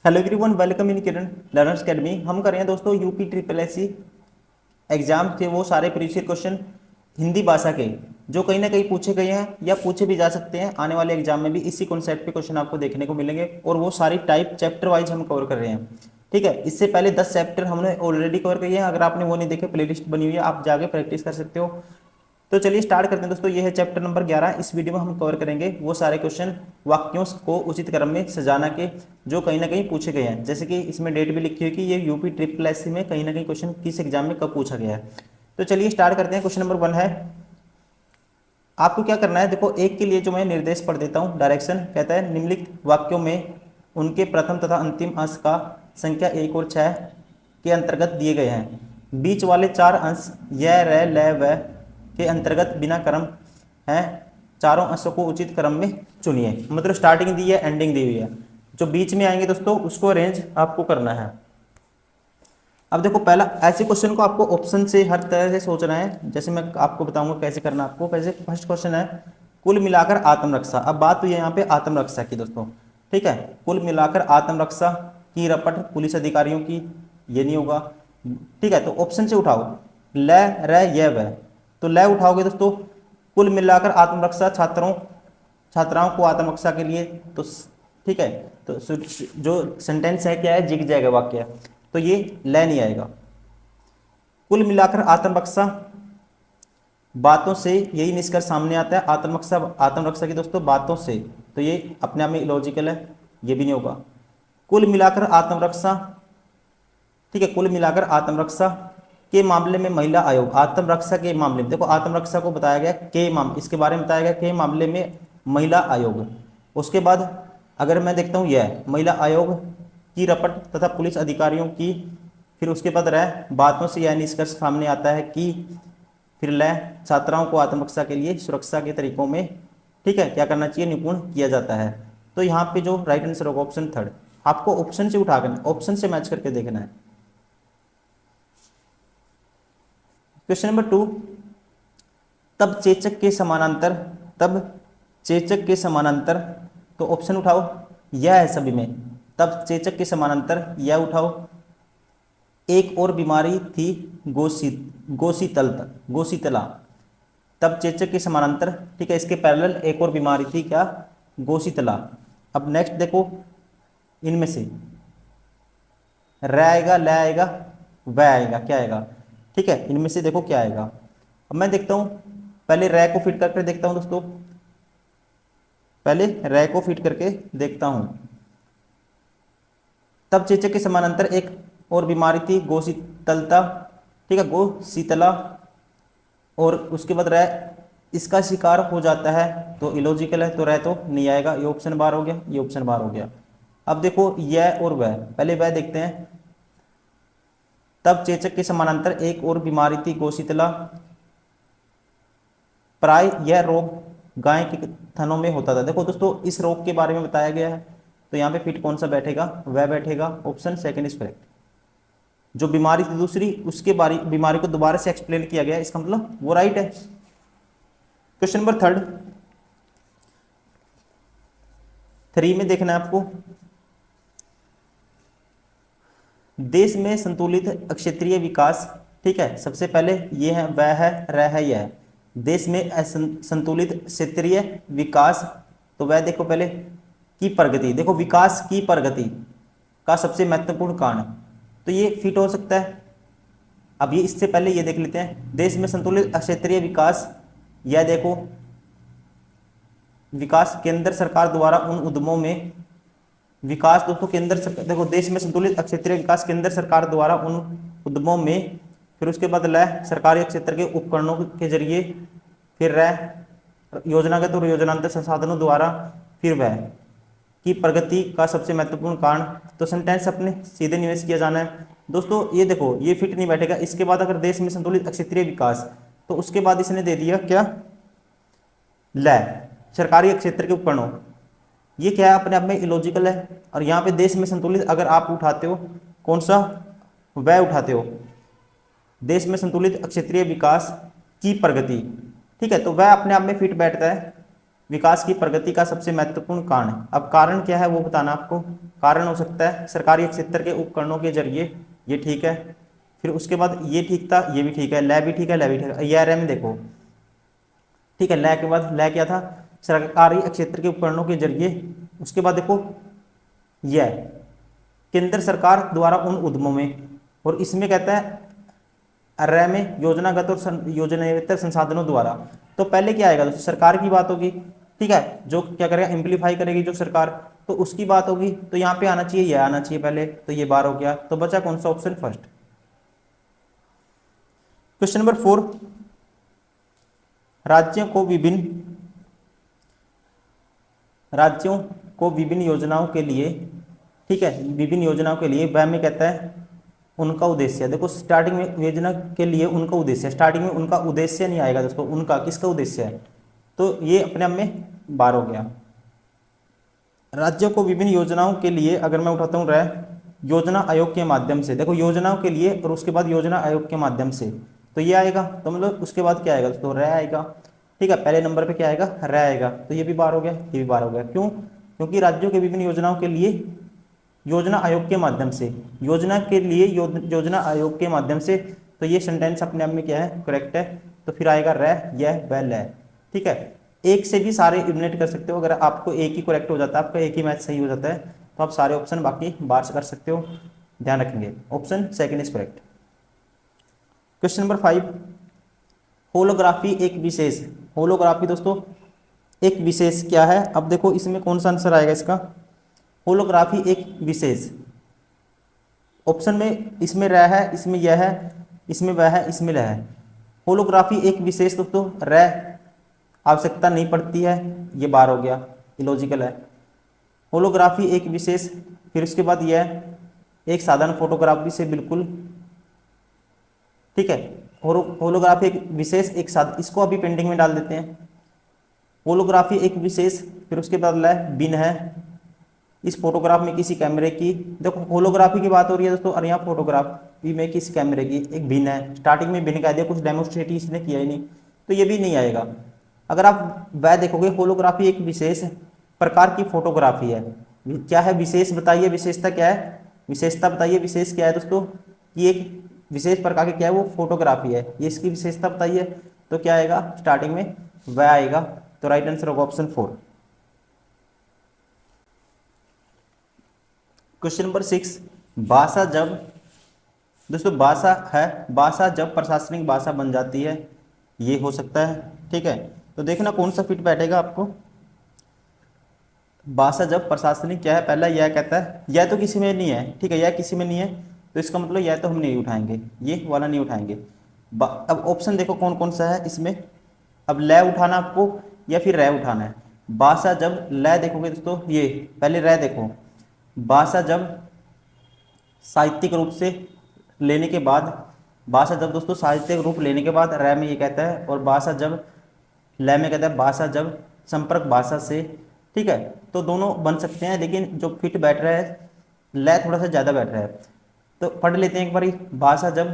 Hello everyone, welcome in Kiran learners academy. हम कर रहे हैं दोस्तों यूपी ट्रिपल एस एग्जाम के वो सारे प्रीवियस क्वेश्चन हिंदी भाषा के जो कहीं ना कहीं पूछे गए हैं या पूछे भी जा सकते हैं। आने वाले एग्जाम में भी इसी कॉन्सेप्ट पे क्वेश्चन आपको देखने को मिलेंगे और वो सारी टाइप चैप्टर वाइज हम कवर कर रहे हैं। ठीक है, इससे पहले 10 चैप्टर हमने ऑलरेडी कवर किए हैं। अगर आपने वो नहीं देखे, प्लेलिस्ट बनी हुई है, आप जाके प्रैक्टिस कर सकते हो। तो चलिए स्टार्ट करते हैं दोस्तों। ये है चैप्टर नंबर 11। इस वीडियो में हम कवर करेंगे वो सारे क्वेश्चन वाक्यों को उचित क्रम में सजाना के जो कहीं ना कहीं पूछे गए हैं। जैसे कि इसमें डेट भी लिखी हुई कि ये यूपी ट्रिपल एस में कहीं ना कहीं क्वेश्चन किस एग्जाम में कब पूछा गया है। तो चलिए स्टार्ट करते हैं। क्वेश्चन नंबर 1 है, आपको क्या करना है। देखो, एक के लिए जो मैं निर्देश पढ़ देता हूँ। डायरेक्शन कहता है निम्नलिखित वाक्यों में उनके प्रथम तथा अंतिम अंश का संख्या 1 और 6 के अंतर्गत दिए गए हैं। बीच वाले 4 अंश य र ल व के अंतर्गत बिना क्रम हैं। चारों अंशों को उचित क्रम में चुनिए। मतलब स्टार्टिंग दी है, एंडिंग दी हुई है। जो बीच में आएंगे दोस्तों उसको अरेंज आपको करना है। अब देखो, पहला ऐसे क्वेश्चन को आपको ऑप्शन से हर तरह से सोचना है। जैसे मैं आपको बताऊंगा कैसे करना आपको। वैसे फर्स्ट क्वेश्चन है कुल मिलाकर आत्मरक्षा। अब बात तो यहाँ पे आत्मरक्षा की दोस्तों। ठीक है, कुल मिलाकर आत्मरक्षा की रपट पुलिस अधिकारियों की, ये नहीं होगा। ठीक है, तो ऑप्शन से उठाओ ल र य व। तो ल उठाओगे दोस्तों, कुल मिलाकर आत्मरक्षा छात्रों छात्राओं को आत्मरक्षा के लिए। तो ठीक है, तो जो सेंटेंस है क्या है, जिग जाएगा वाक्य। तो ये ल नहीं आएगा। कुल मिलाकर आत्मरक्षा बातों से यही निष्कर्ष सामने आता है। आत्मरक्षा की दोस्तों बातों से, तो ये अपने आप में इलॉजिकल है, ये भी नहीं होगा। कुल मिलाकर आत्मरक्षा, ठीक है, कुल मिलाकर आत्मरक्षा के मामले में महिला आयोग। आत्मरक्षा के मामले में देखो, आत्मरक्षा को बताया गया के मामले, इसके बारे में बताया गया के मामले में महिला आयोग। उसके बाद अगर मैं देखता हूँ यह महिला आयोग की रपट तथा पुलिस अधिकारियों की, फिर उसके बाद रह बातों से यह निष्कर्ष सामने आता है कि, फिर लय छात्राओं को आत्मरक्षा के लिए सुरक्षा के तरीकों में, ठीक है, क्या करना चाहिए, निपुण किया जाता है। तो यहाँ पे जो राइट आंसर होगा ऑप्शन थर्ड। आपको ऑप्शन से उठा कर ऑप्शन से मैच करके देखना है। क्वेश्चन नंबर 2, तब चेचक के समानांतर, तब चेचक के समानांतर, तो ऑप्शन उठाओ, यह है सभी में। तब चेचक के समानांतर यह उठाओ। एक और बीमारी थी गोसीतला। तब चेचक के समानांतर, ठीक है, इसके पैरेलल एक और बीमारी थी क्या, गोसीतला। अब नेक्स्ट देखो, इनमें से र आएगा, ल आएगा, व आएगा, क्या आएगा, ठीक है, इनमें से देखो क्या आएगा। अब मैं देखता हूं, पहले र को फिट करके देखता हूं दोस्तों। पहले र को फिट करके देखता हूं। तब चेचक के समानांतर एक और बीमारी थी गोशीतलता, ठीक है, गोशीतला। और उसके बाद रह इसका शिकार हो जाता है, तो इलॉजिकल है, तो रह तो नहीं आएगा। ये ऑप्शन बार हो गया, ये ऑप्शन बार हो गया। अब देखो यह और वह, पहले वह देखते हैं। तब चेचक के समानांतर एक और बीमारी थी गोशीतला। प्राय यह रोग गाय के थनों में होता था। देखो दोस्तों, इस रोग के बारे में बताया गया है, तो यहाँ पे फिट कौन सा बैठेगा, वह बैठेगा। Option second is correct. जो बीमारी थी दूसरी, उसके बीमारी को दोबारा से एक्सप्लेन किया गया, इसका मतलब वो राइट है। क्वेश्चन नंबर 3 में देखना है आपको, देश में संतुलित क्षेत्रीय विकास, ठीक है, सबसे पहले ये है, वह है, रह है, यह है। देश में संतुलित क्षेत्रीय विकास, तो वह देखो पहले की प्रगति। देखो विकास की प्रगति का सबसे महत्वपूर्ण कारण, तो ये फिट हो सकता है। अब ये इससे पहले ये देख लेते हैं, देश में संतुलित क्षेत्रीय विकास, यह देखो विकास केंद्र सरकार द्वारा उन उद्यमों में, विकास दोस्तों केंद्र सरकार, देखो देश में संतुलित क्षेत्रीय विकास केंद्र सरकार द्वारा उन उद्यमों में, फिर उसके बाद लय सरकारी क्षेत्र के उपकरणों के जरिए, फिर रह योजनागत और योजनांतर संसाधनों द्वारा, फिर वह की प्रगति का सबसे महत्वपूर्ण कारण। तो सेंटेंस अपने सीधे निवेश किया जाना है दोस्तों। ये देखो ये फिट नहीं बैठेगा। इसके बाद अगर देश में संतुलित क्षेत्रीय विकास, तो उसके बाद इसने दे दिया क्या, लय सरकारी क्षेत्र के उपकरणों। ये क्या है, अपने आप में इलॉजिकल है। और यहाँ पे देश में संतुलित अगर आप उठाते हो, कौन सा, वह उठाते हो, देश में संतुलित क्षेत्रीय विकास की प्रगति, ठीक है, तो वह अपने आप में फिट बैठता है। विकास की प्रगति का सबसे महत्वपूर्ण कारण, अब कारण क्या है वो बताना आपको। कारण हो सकता है सरकारी क्षेत्र के उपकरणों के जरिए, ये ठीक है। फिर उसके बाद ये ठीक था, ये भी ठीक है, लै भी ठीक है, लै भी ठीक है, ये में देखो ठीक है। लै के बाद लै क्या था, सरकारी क्षेत्र के उपकरणों के जरिए। उसके बाद देखो यह केंद्र सरकार द्वारा उन उद्यमों में, और इसमें कहता है अर्रे में योजनागत और योजनाएतर संसाधनों द्वारा। तो पहले क्या आएगा दोस्तों, सरकार की बात होगी, ठीक है, जो क्या करेगा एम्प्लीफाई करेगी जो सरकार, तो उसकी बात होगी। तो यहाँ पे आना चाहिए, यह आना चाहिए पहले, तो ये बार हो गया। तो बचा कौन सा ऑप्शन, फर्स्ट। क्वेश्चन नंबर 4, राज्यों को विभिन्न योजनाओं के लिए, ठीक है, विभिन्न योजनाओं के लिए वह में कहता है उनका उद्देश्य। देखो स्टार्टिंग में योजना के लिए उनका उद्देश्य, स्टार्टिंग में उनका उद्देश्य नहीं आएगा दोस्तों, उनका किसका उद्देश्य है, तो ये अपने आप में बार हो गया। राज्यों को विभिन्न योजनाओं के लिए अगर मैं उठाता हूँ रह योजना आयोग के माध्यम से, देखो योजनाओं के लिए और उसके बाद योजना आयोग के माध्यम से, तो ये आएगा। तो मतलब उसके बाद क्या आएगा दोस्तों, रह आएगा, ठीक है। पहले नंबर पे क्या आएगा, रह आएगा, तो ये भी बार हो गया, ये भी बार हो गया। क्यों, क्योंकि राज्यों के विभिन्न योजनाओं के लिए योजना आयोग के माध्यम से, योजना के लिए योजना आयोग के माध्यम से, तो ये सेंटेंस अपने आप में क्या है, करेक्ट है। तो फिर आएगा रह, यह, वह, लह, ठीक है। एक से भी सारे इलिमिनेट कर सकते हो, अगर आपको एक ही करेक्ट हो जाता है, आपका एक ही मैच सही हो जाता है, तो आप सारे ऑप्शन बाकी बाहर से कर सकते हो, ध्यान रखेंगे। Option second is correct. Question number 5, holography एक विशेष, होलोग्राफी दोस्तों एक विशेष क्या है, अब देखो इसमें कौन सा आंसर आएगा इसका, होलोग्राफी एक विशेष। ऑप्शन में इसमें रह है, इसमें यह है, इसमें वह है, इसमें लह है। होलोग्राफी एक विशेष दोस्तों, रह आवश्यकता नहीं पड़ती है, ये बार हो गया, इलॉजिकल है। होलोग्राफी एक विशेष, फिर उसके बाद यह एक साधारण फोटोग्राफी से बिल्कुल, ठीक है। होलोग्राफी एक विशेष, एक साथ, इसको अभी पेंडिंग में डाल देते हैं। होलोग्राफी एक विशेष, फिर उसके बाद बिन है इस फोटोग्राफ में किसी कैमरे की, देखो होलोग्राफी की बात हो रही है दोस्तों, और यहाँ फोटोग्राफी में किसी कैमरे की, एक भिन्न है, स्टार्टिंग में भिन्न कह दिया, कुछ डेमोस्ट्रेट इसने किया ही नहीं, तो ये भी नहीं आएगा। अगर आप वह देखोगे, होलोग्राफी एक विशेष प्रकार की फोटोग्राफी है, क्या है विशेष बताइए, विशेषता क्या है, विशेषता बताइए, विशेष क्या है दोस्तों, कि एक विशेष प्रकार की क्या है वो फोटोग्राफी है, ये इसकी विशेषता बताइए, तो क्या आएगा स्टार्टिंग में वह आएगा। तो राइट आंसर होगा ऑप्शन 4। क्वेश्चन नंबर 6, भाषा जब, दोस्तों भाषा है, भाषा जब प्रशासनिक भाषा बन जाती है, ये हो सकता है, ठीक है। तो देखना कौन सा फिट बैठेगा आपको, भाषा जब प्रशासनिक क्या है, पहला यह कहता है, यह तो किसी में नहीं है, ठीक है, यह किसी में नहीं है, तो इसका मतलब यह तो हम नहीं उठाएंगे, ये वाला नहीं उठाएंगे। अब ऑप्शन देखो कौन कौन सा है इसमें, अब लय उठाना आपको या फिर रह उठाना है। भाषा जब लय देखोगे दोस्तों, ये पहले रह देखो, भाषा जब साहित्यिक रूप से लेने के बाद, भाषा जब दोस्तों साहित्यिक रूप लेने के बाद रह में ये कहता है, और भाषा जब लय में कहता है भाषा जब संपर्क भाषा से, ठीक है। तो दोनों बन सकते हैं, लेकिन जो फिट बैठ रहा है लय थोड़ा सा ज़्यादा बैठ रहा है, तो पढ़ लेते हैं एक बारी। भाषा जब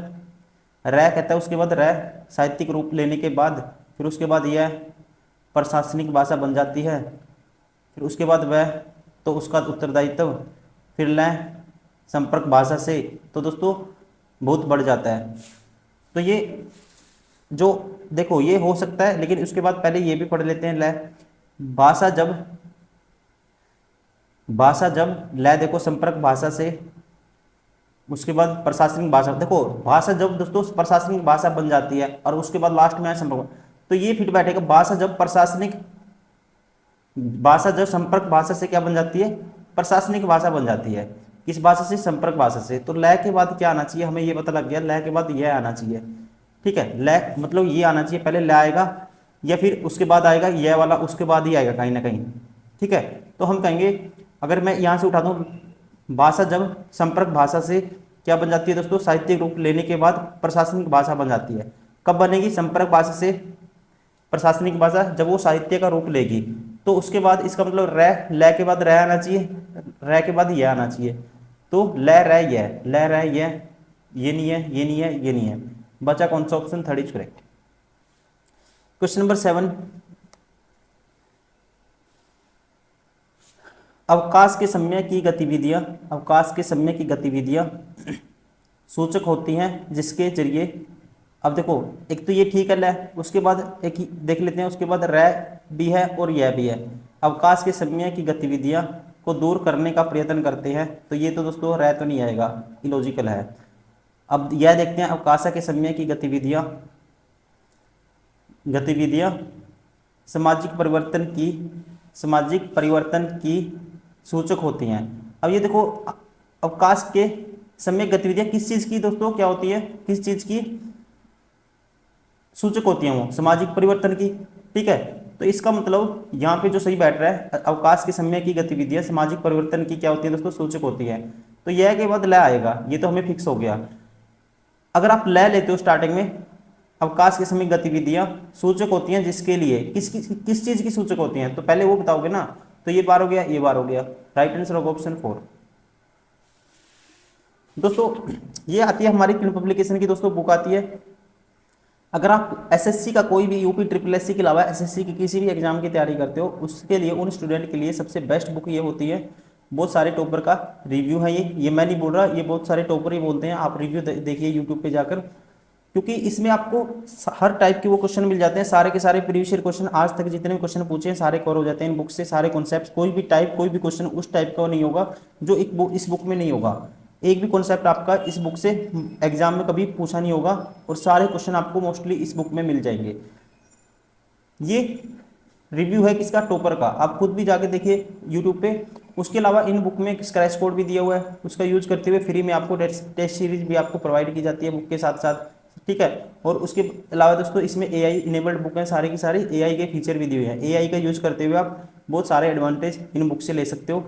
रह कहता है, उसके बाद रह साहित्यिक रूप लेने के बाद, फिर उसके बाद यह प्रशासनिक भाषा बन जाती है, फिर उसके बाद वह, तो उसका उत्तरदायित्व, फिर लय संपर्क भाषा से, तो दोस्तों बहुत बढ़ जाता है। तो ये जो देखो ये हो सकता है, लेकिन उसके बाद पहले ये भी पढ़ लेते हैं लय। भाषा जब लय देखो संपर्क भाषा से, उसके बाद प्रशासनिक भाषा, देखो भाषा जब दोस्तों प्रशासनिक भाषा बन जाती है, और उसके बाद लास्ट में है संपर्क, तो ये फिट बैठेगा, भाषा जब प्रशासनिक भाषा जब संपर्क भाषा से क्या बन जाती है, प्रशासनिक भाषा बन जाती है, किस भाषा से, संपर्क भाषा से। तो लय के बाद क्या आना चाहिए, हमें ये पता लग गया, लय के बाद यह आना चाहिए, ठीक है। लय मतलब ये आना चाहिए, पहले लय आएगा या फिर उसके बाद आएगा यह वाला, उसके बाद ही आएगा कहीं ना कहीं, ठीक है। तो हम कहेंगे, अगर मैं यहाँ से उठा दूँ, भाषा जब संपर्क भाषा से क्या बन जाती है दोस्तों, साहित्यिक रूप लेने के बाद प्रशासनिक भाषा बन जाती है। कब बनेगी, संपर्क भाषा से प्रशासनिक भाषा जब वो साहित्य का रूप लेगी, तो उसके बाद इसका मतलब रह, लय के बाद रह आना चाहिए, रह के बाद यह आना चाहिए, तो लय रह यह, लय रह यह, ये नहीं है, ये नहीं है, ये नहीं है, बचा कौन सा option, third is correct. Question number 7, अवकाश के समय की गतिविधियां, अवकाश के समय की गतिविधियां सूचक होती हैं जिसके जरिए, अब देखो एक तो ये ठीक है, ल उसके बाद एक ही देख लेते हैं, उसके बाद रह भी है और यह भी है। अवकाश के समय की गतिविधियां को दूर करने का प्रयत्न करते हैं, तो ये तो दोस्तों रह तो नहीं आएगा, इलॉजिकल है। अब यह देखते हैं, अवकाश के समय की गतिविधियां, गतिविधियां सामाजिक परिवर्तन की सूचक होती हैं। अब ये देखो, अवकाश के समय गतिविधियां किस चीज की दोस्तों क्या होती है, किस चीज की सूचक होती हैं, वो सामाजिक परिवर्तन की। ठीक है, तो इसका मतलब यहाँ पे जो सही बैठ रहा है, अवकाश के समय की गतिविधियां सामाजिक परिवर्तन की क्या होती है दोस्तों, सूचक होती है। तो यह के बाद ल आएगा, ये तो हमें फिक्स हो गया। अगर आप ल लेते हो स्टार्टिंग में, अवकाश के समय गतिविधियां सूचक होती हैं जिसके लिए, किस चीज की सूचक होती हैं, तो पहले वो बताओगे ना। तो ये बार हो गया, ये बार हो गया, राइट आंसर होगा ऑप्शन 4। दोस्तों ये आती है हमारी किन पब्लिकेशन की दोस्तों बुक आती है। अगर आप एसएससी का कोई भी यूपी ट्रिपल एससी के अलावा एसएससी की किसी भी एग्जाम की तैयारी करते हो, उसके लिए उन स्टूडेंट के लिए सबसे बेस्ट बुक ये होती है। बहुत सारे टॉपर का रिव्यू है ये मैं नहीं बोल रहा, ये बहुत सारे टॉपर ही बोलते हैं। आप रिव्यू देखिए यूट्यूब पे जाकर, क्योंकि इसमें आपको हर टाइप के वो क्वेश्चन मिल जाते हैं, सारे के सारे प्रीवियस ईयर क्वेश्चन आज तक जितने भी क्वेश्चन पूछे हैं सारे कवर हो जाते हैं इन बुक से। सारे कॉन्सेप्ट, कोई भी टाइप, कोई भी क्वेश्चन उस टाइप का नहीं होगा जो इस बुक में नहीं होगा। एक भी कॉन्सेप्ट आपका इस बुक से एग्जाम में कभी पूछा नहीं होगा, और सारे क्वेश्चन आपको मोस्टली इस बुक में मिल जाएंगे। ये रिव्यू है किसका, टॉपर का, आप खुद भी जाके देखिए यूट्यूब पे। उसके अलावा इन बुक में स्क्रैच कोड भी दिया हुआ है, उसका यूज करते हुए फ्री में आपको टेस्ट सीरीज भी आपको प्रोवाइड की जाती है बुक के साथ साथ। ठीक है, और उसके अलावा दोस्तों इसमें एआई इनेबल्ड बुक है, सारी की सारी एआई के फीचर भी दिए हुए हैं। एआई का यूज करते हुए आप बहुत सारे एडवांटेज इन बुक से ले सकते हो।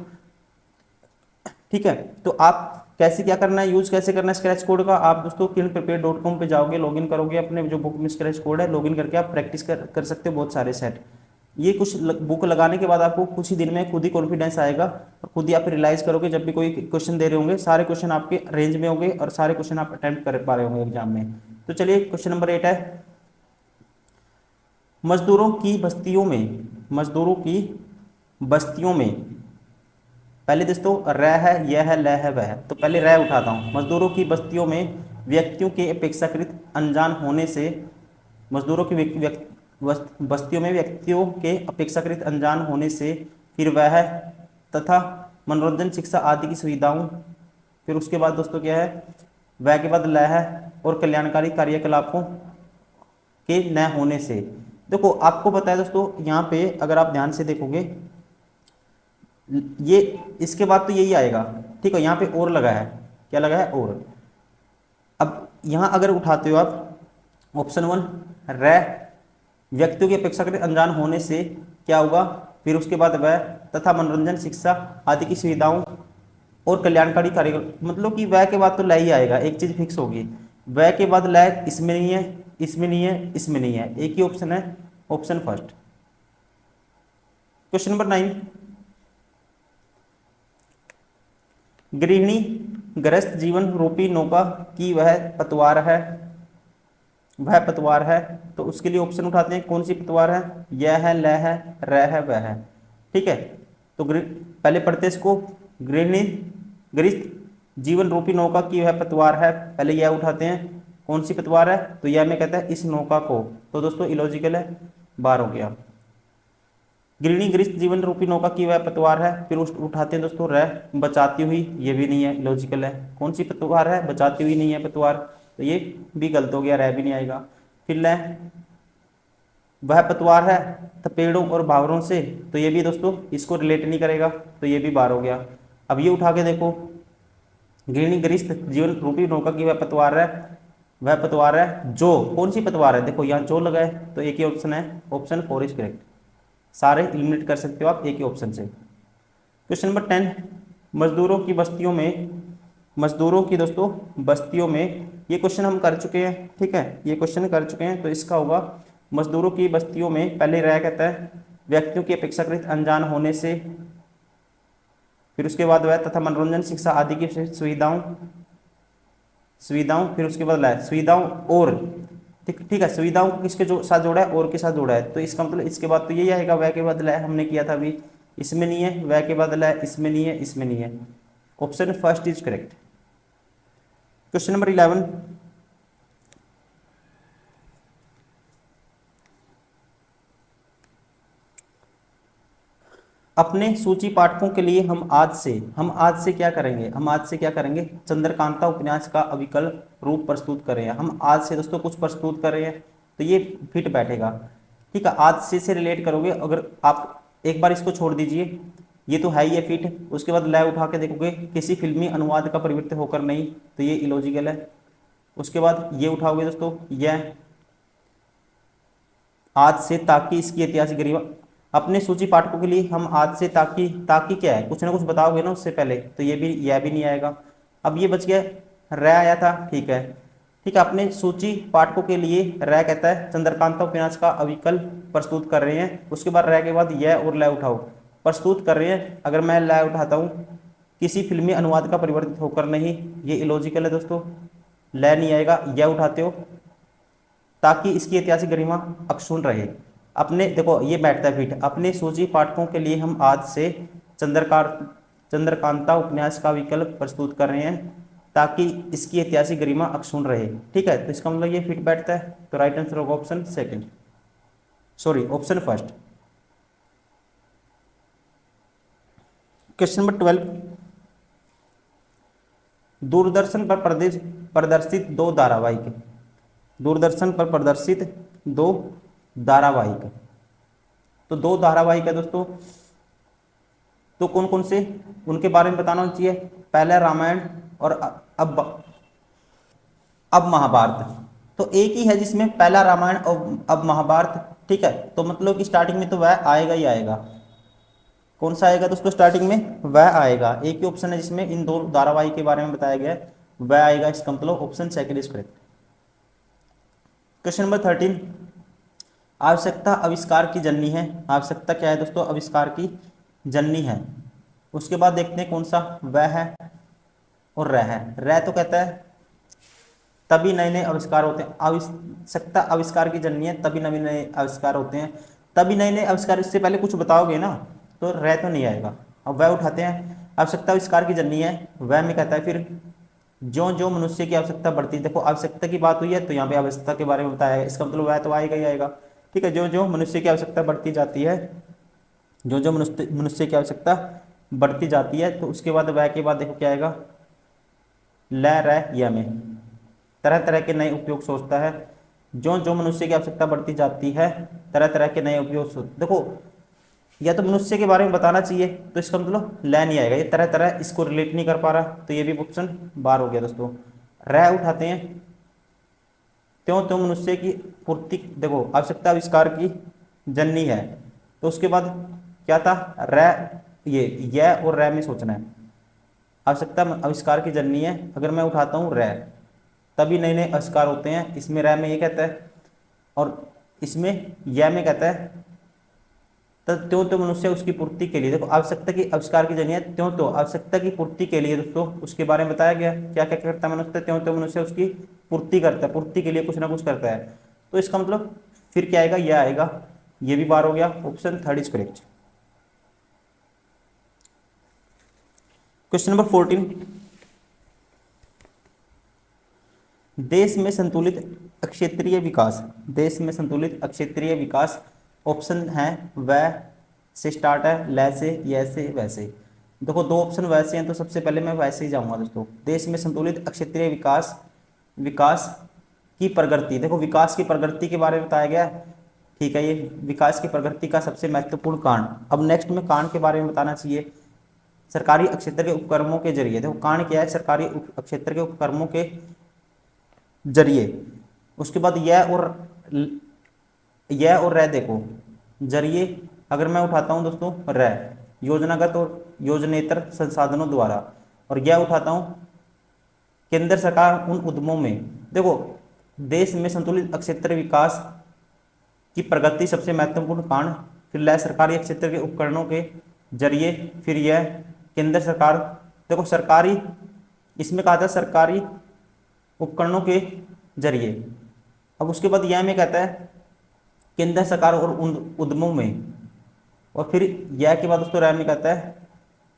ठीक है, तो आप कैसे क्या करना है, यूज कैसे करना है स्क्रैच कोड का, आप दोस्तों kiranprepare.com पे जाओगे, लॉगिन करोगे, अपने जो बुक में स्क्रैच कोड है लॉगिन करके आप प्रैक्टिस कर सकते हो बहुत सारे सेट। ये कुछ बुक लगाने के बाद आपको कुछ ही दिन में खुद ही कॉन्फिडेंस आएगा, और खुद ही आप रियलाइज करोगे जब भी कोई क्वेश्चन दे रहे होंगे सारे क्वेश्चन आपके रेंज में होंगे और सारे क्वेश्चन आप अटेम्प्ट कर पा रहे होंगे एग्जाम में। तो चलिए क्वेश्चन नंबर 8 है, मजदूरों की बस्तियों में पहले दोस्तों र है, यह है, ल है, वह है, तो पहले र उठाता हूँ। मजदूरों की बस्तियों में व्यक्तियों के अपेक्षाकृत अनजान होने से, मजदूरों की बस्तियों में व्यक्तियों के अपेक्षाकृत अनजान होने से, फिर वह तथा मनोरंजन शिक्षा आदि की सुविधाओं, फिर उसके बाद दोस्तों क्या है, वह के बाद ल है, और कल्याणकारी कार्यकलापों के न होने से। देखो आपको पता है दोस्तों, यहाँ पे अगर आप ध्यान से देखोगे, ये इसके बाद तो यही आएगा। ठीक है, यहाँ पे और लगा है, क्या लगा है, और। अब यहाँ अगर उठाते हो आप ऑप्शन 1 र, व्यक्तियों की अपेक्षाकृत अनजान होने से क्या होगा, फिर उसके बाद वह तथा मनोरंजन शिक्षा आदि की सुविधाओं और कल्याणकारी कार्यक्रम, मतलब कि वह के बाद तो ल ही आएगा, एक चीज फिक्स होगी। वह के बाद ल इसमें नहीं है, इसमें नहीं है, इसमें नहीं है, एक ही ऑप्शन है, ऑप्शन फर्स्ट। क्वेश्चन नंबर 9, गृहिणी ग्रस्त जीवन रूपी नौका की वह पतवार है, तो उसके लिए ऑप्शन उठाते हैं, कौन सी पतवार है, यह है, ल है, र है, वह है। ठीक है, तो पहले पढ़ते इसको, गृहिणी ग्रस्त जीवन रूपी नौका की वह पतवार है, पहले यह उठाते हैं, कौन सी पतवार है, तो यह में कहता है इस नौका को, तो दोस्तों इलॉजिकल है, बार हो गया। गृहिणी गृहस्थ जीवन रूपी नौका की वह पतवार है, फिर उठाते हैं दोस्तों रह, बचाती हुई, ये भी नहीं है, लॉजिकल है। कौन सी पतवार है, बचाती हुई नहीं है पतवार, तो ये भी गलत हो गया, रह भी नहीं आएगा। फिर ल, वह पतवार है पेड़ों और भावरों से, तो ये भी दोस्तों इसको रिलेट नहीं करेगा, तो ये भी बार हो गया। अब ये उठा के देखो, गृहिणी गृहस्थ जीवन रूपी नौका की वह पतवार है जो, कौन सी पतवार है, देखो यहाँ जो लगा है, तो एक ही ऑप्शन है, ऑप्शन 4 इज करेक्ट। सारे एलिमिनेट कर सकते हो आप एक ही ऑप्शन से। क्वेश्चन नंबर 10, मजदूरों की दोस्तों बस्तियों में, ये क्वेश्चन हम कर चुके हैं। ठीक है, ये क्वेश्चन कर चुके हैं, तो इसका होगा मजदूरों की बस्तियों में, पहले रह कहता है व्यक्तियों की अपेक्षाकृत अनजान होने से, फिर उसके बाद वह तथा मनोरंजन शिक्षा आदि की सुविधाओं, फिर उसके बाद लाए सुविधाओं और, ठीक है, सुविधाओं को किसके साथ जोड़ा है, और के साथ जोड़ा है, तो इसका मतलब इसके बाद तो यही आएगा, वह के बाद लाए हमने किया था अभी, इसमें नहीं है, वह के बाद ल है, इसमें नहीं है, इसमें नहीं है। Option first is correct. Question number 11, अपने सूची पाठकों के लिए हम आज से क्या करेंगे, हम आज से क्या करेंगे, चंद्रकांता उपन्यास का अविकल रूप प्रस्तुत कर रहे हैं। हम आज से दोस्तों कुछ प्रस्तुत कर रहे हैं, तो ये फिट बैठेगा। ठीक है, आज से रिलेट करोगे। अगर आप एक बार इसको छोड़ दीजिए, ये तो है ही है फिट। उसके बाद लय उठा के देखोगे, किसी फिल्मी अनुवाद का परिवर्तन होकर नहीं, तो ये इलॉजिकल है। उसके बाद ये उठाओगे दोस्तों, यह आज से ताकि इसकी ऐतिहासिक गरिमा, अपने सूची पाठकों के लिए हम आज से ताकि क्या है, कुछ ना कुछ बताओगे ना उससे पहले, तो ये भी, यह भी नहीं आएगा। अब ये बच गया, रै आया था, ठीक है। ठीक है, अपने सूची पाठकों के लिए रै कहता है चंद्रकांता उपन्यास का अविकल प्रस्तुत कर रहे हैं। उसके बाद रै के बाद यह और लय उठाओ, प्रस्तुत कर रहे हैं। अगर मैं लय उठाता हूँ, किसी फिल्मी अनुवाद का परिवर्तित होकर नहीं, ये इलॉजिकल है दोस्तों, लय नहीं आएगा। यह उठाते हो ताकि इसकी ऐतिहासिक गरिमा अक्षुण्ण रहे। अपने देखो ये बैठता है फिट, अपने सूची पाठकों के लिए हम आज से चंद्रकांता उपन्यास का विकल्प प्रस्तुत कर रहे हैं ताकि इसकी ऐतिहासिक गरिमा अक्षुण्ण रहे। ठीक है, तो इसका मतलब ये फिट बैठता है। तो राइट आंसर होगा option second, sorry option first. Question number 12, Doordarshan पर प्रदर्शित दो धारावाहिक, दूरदर्शन पर प्रदर्शित दो धारावाहिक, तो दो धारावाहिक है दोस्तों, तो कौन कौन से, उनके बारे में बताना चाहिए। पहला रामायण और अब महाभारत। तो एक ही है जिसमें पहला रामायण और अब महाभारत। ठीक है, तो मतलब कि स्टार्टिंग में तो वह आएगा ही आएगा। कौन सा आएगा दोस्तों स्टार्टिंग में, वह आएगा। एक ही ऑप्शन है जिसमें इन दो धारावाहिक के बारे में बताया गया है, वह आएगा। इसका मतलब option second is correct. Question number 13, आवश्यकता आविष्कार की जननी है। आवश्यकता क्या है दोस्तों, आविष्कार की जननी है। उसके बाद देखते हैं कौन सा, वह है और रह है। रह तो कहता है तभी नए नए आविष्कार होते हैं। आवश्यकता आविष्कार की जननी है, तभी नए नए आविष्कार होते हैं। तभी नए नए आविष्कार, इससे पहले कुछ बताओगे ना, तो रह तो नहीं आएगा। अब वह उठाते हैं, आवश्यकता आविष्कार की जननी है। वह में कहता है फिर जो जो मनुष्य की आवश्यकता बढ़ती है। देखो आवश्यकता की बात हुई है, तो यहाँ पे आवश्यकता के बारे में बताया है, इसका मतलब वह तो आएगा ही आएगा। ठीक है, जो जो मनुष्य की आवश्यकता बढ़ती जाती है, जो जो मनुष्य की आवश्यकता बढ़ती जाती है, तो उसके बाद वह के बाद देखो क्या आएगा, ल रह या में तरह तरह के नए उपयोग सोचता है। जो जो मनुष्य की आवश्यकता बढ़ती जाती है, तरह तरह के नए उपयोग देखो, या तो मनुष्य के बारे में बताना चाहिए, तो इसका मतलब ल नहीं आएगा। ये तरह तरह इसको रिलेट नहीं कर पा रहा, तो ये भी ऑप्शन बार हो गया दोस्तों। रह उठाते हैं, त्यों त्यों मनुष्य की पूर्ति, देखो आवश्यकता आविष्कार की जननी है, तो उसके बाद क्या था, रह, ये यह और रह में सोचना है। आवश्यकता आविष्कार की जननी है, अगर मैं उठाता हूँ रह, तभी नए नए आविष्कार होते हैं। इसमें रह में ये कहता है, और इसमें यह में कहता है त्यों तो मनुष्य उसकी पूर्ति के लिए। देखो आवश्यकता की आविष्कार की जननी है, त्यों तो आवश्यकता की पूर्ति के लिए दोस्तों उसके बारे में बताया गया। क्या क्या करता है मनुष्य, त्यों तो मनुष्य उसकी पूर्ति करता है, पूर्ति के लिए कुछ ना कुछ करता है। तो इसका मतलब फिर क्या आएगा, यह आएगा। ये भी बार हो गया, option third is correct. Question number 14, देश में संतुलित अक्षेत्रीय विकास, देश में संतुलित अक्षेत्रीय विकास, ऑप्शन है वह से स्टार्ट है, ल से, य से, वैसे। देखो दो ऑप्शन वैसे हैं, तो सबसे पहले मैं वैसे ही जाऊंगा दोस्तों। देश में संतुलित अक्षेत्रीय विकास, विकास की प्रगति, देखो विकास की प्रगति के बारे में बताया गया है। ठीक है, ये विकास की प्रगति का सबसे महत्वपूर्ण कांड। अब नेक्स्ट में कांड के बारे में बताना चाहिए, सरकारी क्षेत्र के उपक्रमों के जरिए। देखो कांड क्या है, सरकारी क्षेत्र के उपक्रमों के जरिए। उसके बाद यह और रह, देखो जरिए, अगर मैं उठाता हूं दोस्तों रह, योजनागत और योजनेतर संसाधनों द्वारा, और यह उठाता हूं केंद्र सरकार उन उद्यमों में। देखो देश में संतुलित क्षेत्र विकास की प्रगति सबसे महत्वपूर्ण कांड, फिर लय सरकारी क्षेत्र के उपकरणों के जरिए, फिर यह केंद्र सरकार। देखो सरकारी, इसमें कहा था सरकारी उपकरणों के जरिए। अब उसके बाद यह में कहता है केंद्र सरकार और उन उद्यमों में, और फिर यह के बाद दोस्तों रह में कहता है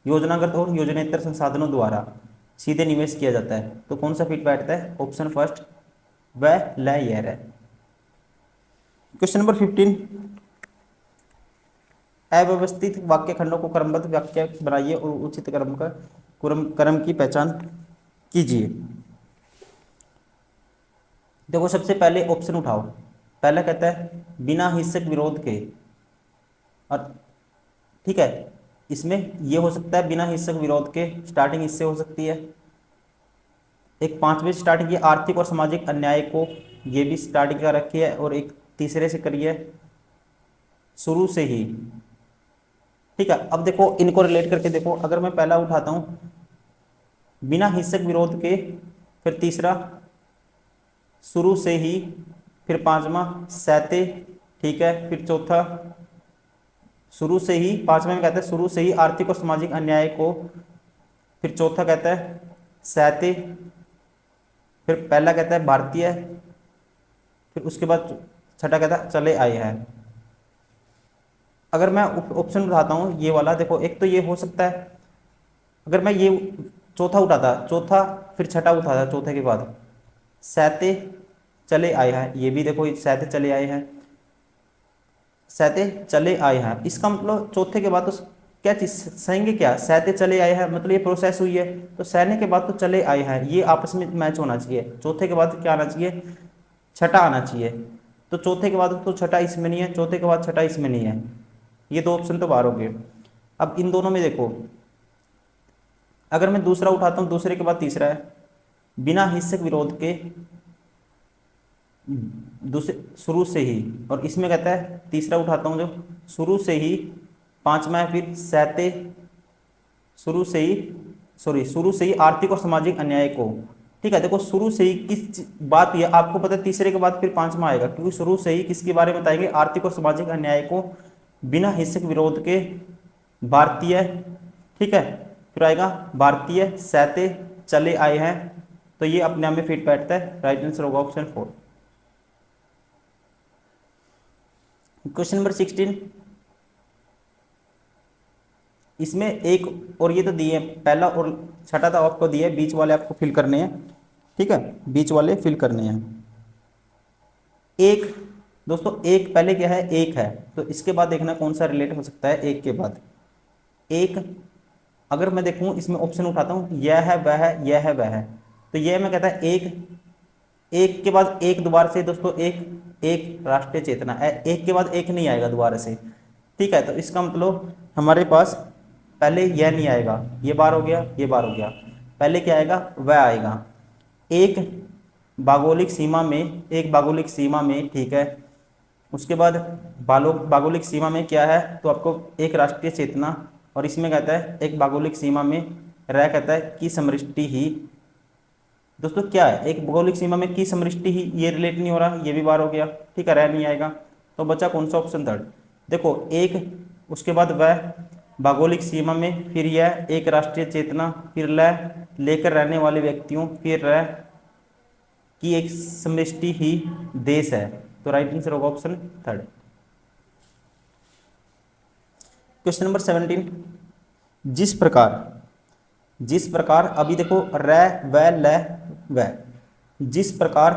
योजनागत और योजनेतर संसाधनों द्वारा सीधे निवेश किया जाता है। तो कौन सा फिट बैठता है? ऑप्शन फर्स्ट व ल यर है। क्वेश्चन नंबर 15, अव्यवस्थित वाक्य खंडों को क्रमबद्ध वाक्य बनाइए और उचित क्रम का क्रम की पहचान कीजिए। देखो सबसे पहले ऑप्शन उठाओ। पहला कहता है बिना हिंसक विरोध के, और ठीक है, इसमें ये हो सकता है बिना हिंसक विरोध के, स्टार्टिंग इससे हो सकती है। एक पांचवें स्टार्टिंग की आर्थिक और सामाजिक अन्याय को, ये भी स्टार्टिंग का रखी है, और एक तीसरे से करिए शुरू से ही। ठीक है, अब देखो इनको रिलेट करके देखो। अगर मैं पहला उठाता हूं बिना हिंसक विरोध के, फिर तीसरा शुरू से ही, फिर पांचवा सहते, ठीक है, फिर चौथा शुरू से ही, पांचवा में कहता है शुरू से ही आर्थिक और सामाजिक अन्याय को, फिर चौथा कहता है सहते, फिर पहला कहता है भारतीय, फिर उसके बाद छठा कहता है चले आए हैं। अगर मैं ऑप्शन उठाता हूं ये वाला, देखो एक तो ये हो सकता है, अगर मैं ये चौथा उठाता, चौथा फिर छठा उठाता, चौथे के बाद सहते चले आए हैं, ये भी देखो सहते चले आए हैं, सहते चले आए हैं, इसका मतलब चौथे के बाद तो क्या चीज सहेंगे, क्या सहते चले आए हैं, मतलब ये प्रोसेस हुई है, तो सहने के बाद तो चले आए हैं, ये आपस में मैच होना चाहिए। चौथे के बाद क्या आना चाहिए? छठा आना चाहिए। तो चौथे के बाद तो छठा इसमें नहीं है, चौथे के बाद छठा इसमें नहीं है, ये दो ऑप्शन तो बाहर हो गए। अब इन दोनों में देखो, अगर मैं दूसरा उठाता हूं, दूसरे के बाद तीसरा है बिना हिंसक विरोध के, दूसरे शुरू से ही, और इसमें कहता है तीसरा उठाता हूं जो शुरू से ही, पांचवा है फिर सहते शुरू से ही, सॉरी शुरू से ही आर्थिक और सामाजिक अन्याय को। ठीक है, देखो शुरू से ही किस बात, ये आपको पता है तीसरे के बाद फिर पांचवा आएगा, क्योंकि शुरू से ही किसके बारे में बताएंगे? आर्थिक और सामाजिक अन्याय को बिना हिंसक विरोध के भारतीय, ठीक है, फिर आएगा भारतीय सहते चले आए हैं, तो ये अपने आप में फिट बैठता है। राइट आंसर होगा ऑप्शन 4। क्वेश्चन नंबर 16, इसमें एक और ये तो दिए, पहला और छठा तो आपको दिए, बीच वाले आपको फिल करने हैं। ठीक है, बीच वाले फिल करने हैं। एक दोस्तों, एक पहले क्या है? एक है, तो इसके बाद देखना कौन सा रिलेट हो सकता है एक के बाद। एक अगर मैं देखूं, इसमें ऑप्शन उठाता हूं, यह है वह है, यह है वह है, तो यह मैं कहता है एक, एक के बाद एक दोबारा से दोस्तों, एक एक राष्ट्रीय चेतना है, एक के बाद एक नहीं आएगा दोबारा से। ठीक है, तो इसका मतलब हमारे पास पहले यह नहीं आएगा, ये बार हो गया, ये बार हो गया, पहले क्या आएगा? वह आएगा। एक भौगोलिक सीमा में, एक भौगोलिक सीमा में, ठीक है, उसके बाद भौगोलिक सीमा में क्या है? तो आपको एक राष्ट्रीय चेतना, और इसमें कहता है एक भौगोलिक सीमा में रह, कहता है की समृष्टि ही। दोस्तों क्या है? एक भौगोलिक सीमा में की समृष्टि ही, ये रिलेट नहीं हो रहा, ये भी बार हो गया। ठीक है, रह नहीं आएगा, तो बचा कौन सा? Option third. देखो एक, उसके बाद वह भौगोलिक सीमा में, फिर यह एक राष्ट्रीय चेतना, फिर लेकर रहने वाले व्यक्तियों, फिर रह की एक समष्टि ही देश है। तो राइट आंसर होगा ऑप्शन थर्ड। क्वेश्चन नंबर 17, जिस प्रकार अभी देखो र व ल व, जिस प्रकार,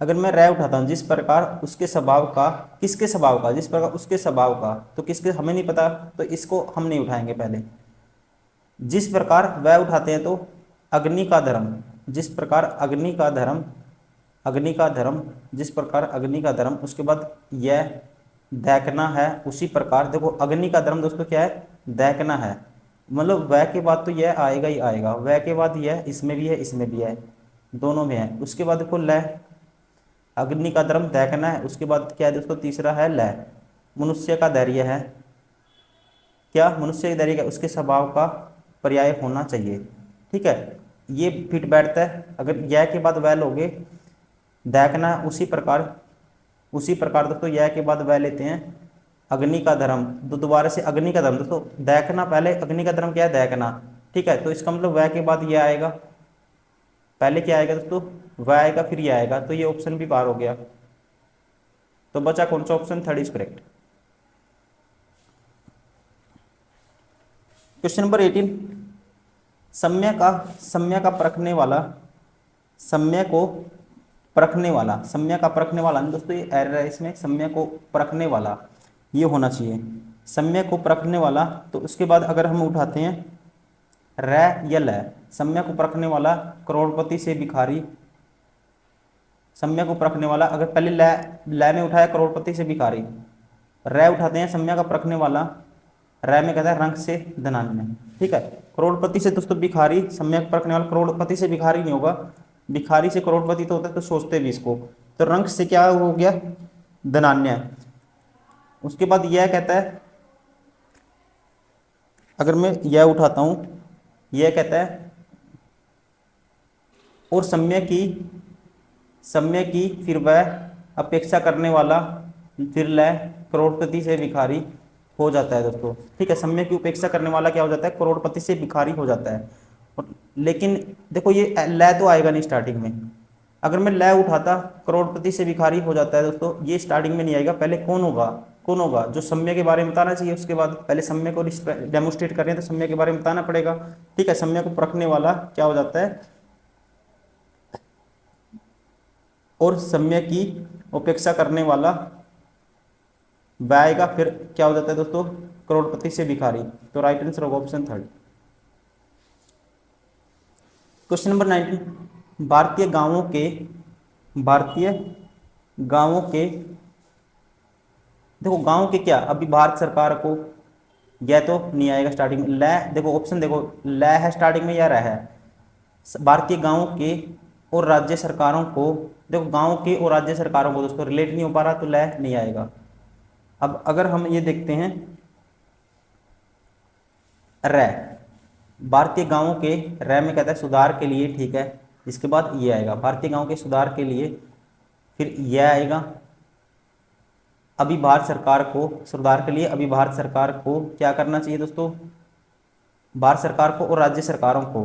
अगर मैं रह उठाता हूं, जिस प्रकार उसके स्वभाव का, किसके स्वभाव का? जिस प्रकार उसके स्वभाव का, तो किसके हमें नहीं पता, तो इसको हम नहीं उठाएंगे पहले। जिस प्रकार वह उठाते हैं तो अग्नि का धर्म, जिस प्रकार अग्नि का धर्म, अग्नि का धर्म, जिस प्रकार अग्नि का धर्म, उसके बाद यह दैकना है, उसी प्रकार। देखो अग्नि का धर्म दोस्तों क्या है? दैकना है, मतलब वह के बाद तो यह आएगा ही आएगा, वह के बाद यह इसमें भी है, इसमें भी है, दोनों में है। उसके बाद देखो लय, अग्नि का धर्म दैकना है, उसके बाद क्या है दोस्तों? तीसरा है लय, मनुष्य का धैर्य है, क्या? मनुष्य के धैर्य का, उसके स्वभाव का पर्याय होना चाहिए। ठीक है, ये फिट बैठता है। अगर यह के बाद वह लोगे, दैकना, उसी प्रकार दोस्तों यह के बाद वह लेते हैं अग्नि का धर्म, तो दोबारा से अग्नि का धर्म दोस्तों, दैकना पहले, अग्नि का धर्म क्या है? दैकना। ठीक है, तो इसका मतलब वह के बाद यह आएगा, पहले क्या आएगा दोस्तों? वह आएगा, फिर यह आएगा, तो ये ऑप्शन भी पार हो गया। तो बचा कौन सा? Option third is correct. Question number 18, सम्य का परखने वाला, सम्य को परखने वाला, सम्य का परखने वाला नहीं दोस्तों, ये एरर है इसमें, सम्य को परखने वाला ये होना चाहिए, सम्य को परखने वाला। तो उसके बाद अगर हम उठाते हैं र या ल, सम्य को परखने वाला करोड़पति से भिखारी, सम्य को परखने वाला, अगर पहले ल में उठाया करोड़पति से भिखारी, र उठाते हैं सम्य का परखने वाला, र में कहता है रंग से धनान्य, ठीक है। करोड़पति से दोस्तों भिखारी, सम्य का परखने वाला, करोड़पति से भिखारी नहीं होगा, भिखारी से करोड़पति तो होता है, तो सोचते भी इसको, तो रंग से क्या हो गया, धनान्य। उसके बाद यह कहता है, अगर मैं यह उठाता हूं, यह कहता है और सम्य की फिर वह अपेक्षा करने वाला, फिर लय करोड़पति से भिखारी हो जाता है दोस्तों, ठीक है। सम्य की उपेक्षा करने वाला क्या हो जाता है, करोड़पति से भिखारी हो जाता है। और लेकिन देखो ये लय तो आएगा नहीं स्टार्टिंग में, अगर मैं लय उठाता करोड़पति से भिखारी हो जाता है दोस्तों, ये स्टार्टिंग में नहीं आएगा। पहले कौन होगा जो सम्य के बारे में बताना चाहिए, उसके बाद पहले सम्य को डेमोस्ट्रेट कर रहे हैं तो सम्य के बारे में बताना पड़ेगा, ठीक है। सम्य को परखने वाला क्या हो जाता है, और सम्य की उपेक्षा करने वाला वह आएगा, फिर क्या हो जाता है दोस्तों, करोड़पति से भिखारी। तो राइट आंसर होगा ऑप्शन 3। क्वेश्चन नंबर 19, भारतीय गांवों के देखो गांव के क्या, अभी भारत सरकार को, यह तो नहीं आएगा स्टार्टिंग में, ल देखो ऑप्शन देखो, ल है स्टार्टिंग में या रह है, भारतीय गांवों के और राज्य सरकारों को, देखो गांव के और राज्य सरकारों को दोस्तों रिलेट नहीं हो पा रहा, तो ल नहीं आएगा। अब अगर हम ये देखते हैं र, भारतीय गांवों के, र में कहता है सुधार के लिए, ठीक है। इसके बाद ये आएगा भारतीय गांव के सुधार के लिए, फिर यह आएगा अभी भारत सरकार को, सुधार के लिए अभी भारत सरकार को क्या करना चाहिए दोस्तों, भारत सरकार को और राज्य सरकारों को,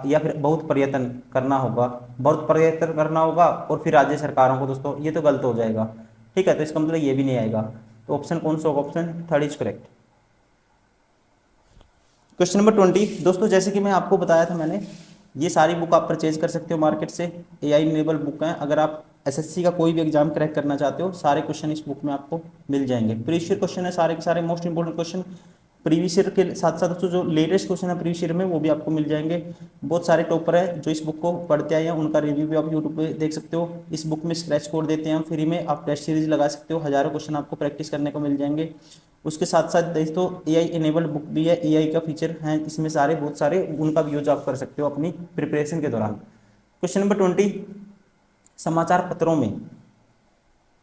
या फिर बहुत प्रयत्न करना होगा, और फिर राज्य सरकारों को दोस्तों, ये तो गलत हो जाएगा, ठीक है। तो इसका मतलब ये भी नहीं आएगा, तो ऑप्शन कौन सा होगा, option 3 is correct. Question number 20 दोस्तों, जैसे कि मैं आपको बताया था, मैंने ये सारी बुक आप परचेज कर सकते हो मार्केट से, AI इनेबल बुक हैं। अगर आप SSC का कोई भी एग्जाम क्रैक करना चाहते हो, सारे क्वेश्चन इस बुक में आपको मिल जाएंगे। प्रीवियस ईयर क्वेश्चन है सारे के सारे, most important question previous year के साथ साथ दोस्तों जो लेटेस्ट क्वेश्चन है प्रीवियस ईयर में, वो भी आपको मिल जाएंगे। बहुत सारे टॉपर है जो इस बुक को पढ़ते आए हैं, उनका रिव्यू भी आप यूट्यूब पे देख सकते हो। इस बुक में स्क्रैच कोड देते हैं हम फ्री में, आप टेस्ट सीरीज लगा सकते हो, हजारों क्वेश्चन आपको प्रैक्टिस करने को मिल जाएंगे। उसके साथ साथ दोस्तों AI इनेबल्ड बुक भी है, AI का फीचर है इसमें सारे, बहुत सारे, उनका भी यूज आप कर सकते हो अपनी प्रिपरेशन के दौरान। क्वेश्चन नंबर 20, समाचार पत्रों में,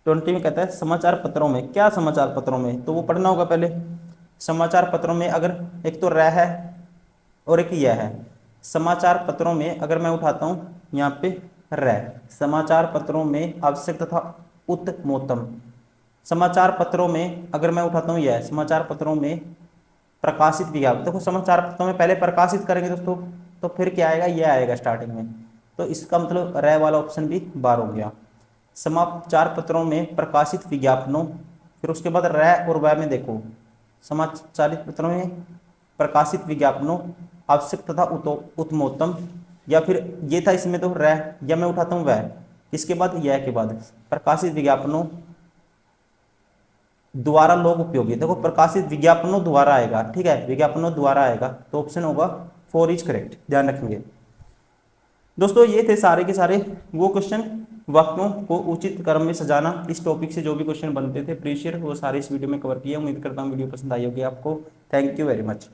20 में कहता है समाचार पत्रों में, क्या समाचार पत्रों में, तो वो पढ़ना होगा पहले। समाचार पत्रों में अगर एक तो रह है और एक यह है, समाचार पत्रों में अगर मैं उठाता हूँ यहाँ पे रह, समाचार पत्रों में आवश्यक तथा उत्तमोत्तम, समाचार पत्रों में अगर मैं उठाता हूँ यह, समाचार पत्रों में प्रकाशित विज्ञापन, देखो समाचार पत्रों में पहले प्रकाशित करेंगे दोस्तों, तो फिर क्या आएगा, यह आएगा स्टार्टिंग में, तो इसका मतलब रह वाला ऑप्शन भी बार हो गया। समाचार पत्रों में प्रकाशित विज्ञापनों, फिर उसके बाद रह और वह में देखो, समाचार पत्रों में प्रकाशित विज्ञापनों आवश्यक तथा उत्तमोत्तम, या फिर ये था इसमें तो रह, या मैं उठाता हूँ वह, इसके बाद यह के बाद प्रकाशित विज्ञापनों द्वारा लोग उपयोगी, देखो प्रकाशित विज्ञापनों द्वारा आएगा, ठीक है, विज्ञापनों द्वारा आएगा, तो ऑप्शन होगा 4 इज करेक्ट, ध्यान रखेंगे दोस्तों। ये थे सारे के सारे वो क्वेश्चन, वाक्यों को उचित क्रम में सजाना, इस टॉपिक से जो भी क्वेश्चन बनते थे प्रीवियस ईयर, वो सारे इस वीडियो में कवर किए। उम्मीद करता हूँ वीडियो पसंद आई होगी आपको। Thank you very much.